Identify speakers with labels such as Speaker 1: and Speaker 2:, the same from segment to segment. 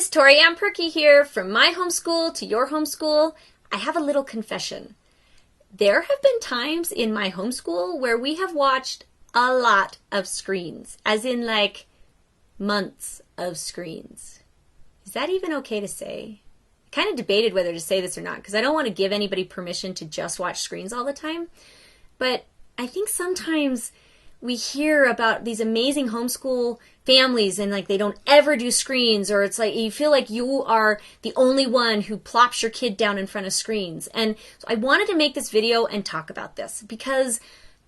Speaker 1: guys, Tori Ann Perky here from my homeschool to your homeschool. I have a little confession. There have been times in my homeschool where we have watched a lot of screens, as in like months of screens. Is that even okay to say? I kind of debated whether to say this or not because I don't want to give anybody permission to just watch screens all the time. But I think sometimes we hear about these amazing homeschool families and like they don't ever do screens, or it's like you feel like you are the only one who plops your kid down in front of screens. And so I wanted to make this video and talk about this because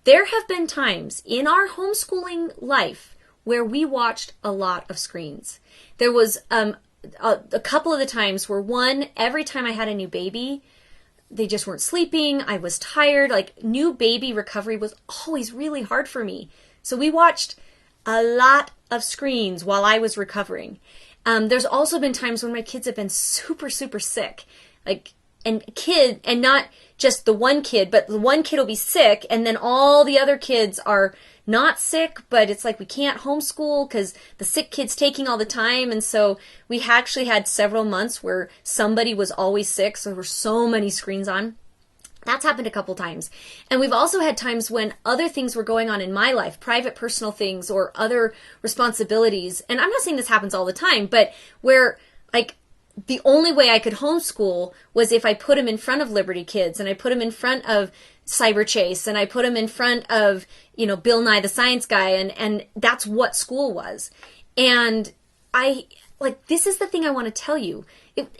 Speaker 1: there have been times in our homeschooling life where we watched a lot of screens. There was a couple of the times where every time I had a new baby, they just weren't sleeping. I was tired. Like new baby recovery was always really hard for me. So we watched a lot of screens while I was recovering. There's also been times when my kids have been super, super sick. And not just the one kid, but the one kid will be sick and then all the other kids are not sick, but it's like we can't homeschool because the sick kid's taking all the time. And so we actually had several months where somebody was always sick. So there were so many screens on. That's happened a couple times. And we've also had times when other things were going on in my life, private, personal things or other responsibilities. And I'm not saying this happens all the time, but where like the only way I could homeschool was if I put them in front of Liberty Kids and I put them in front of Cyber Chase and I put them in front of, Bill Nye the Science Guy. And that's what school was. And this is the thing I want to tell you.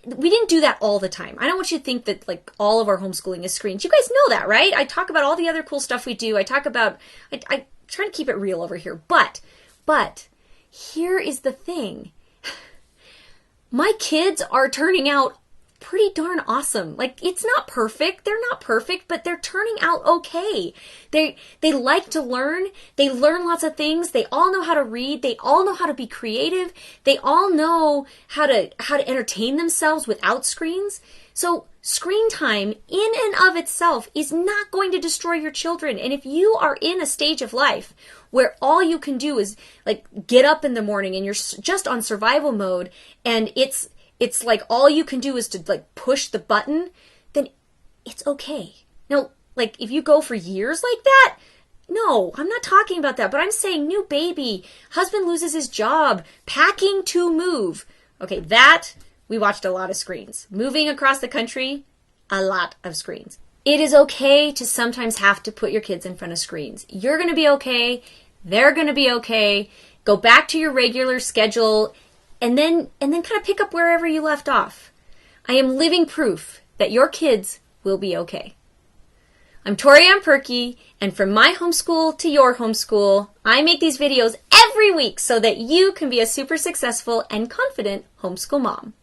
Speaker 1: We didn't do that all the time. I don't want you to think that like all of our homeschooling is screens. You guys know that, right? I talk about all the other cool stuff we do. I try to keep it real over here. But here is the thing. My kids are turning out pretty darn awesome. Like, it's not perfect. They're not perfect, but they're turning out okay. They like to learn. They learn lots of things. They all know how to read. They all know how to be creative. They all know how to entertain themselves without screens. So screen time in and of itself is not going to destroy your children. And if you are in a stage of life where all you can do is like get up in the morning and you're just on survival mode and it's like all you can do is to like push the button, then it's okay. Now, like if you go for years like that, no, I'm not talking about that, but I'm saying new baby, husband loses his job, packing to move. Okay, that we watched a lot of screens. Moving across the country, a lot of screens. It is okay to sometimes have to put your kids in front of screens. You're going to be okay. They're going to be okay. Go back to your regular schedule and then kind of pick up wherever you left off. I am living proof that your kids will be okay. I'm Tori Ann Perky, and from my homeschool to your homeschool, I make these videos every week so that you can be a super successful and confident homeschool mom.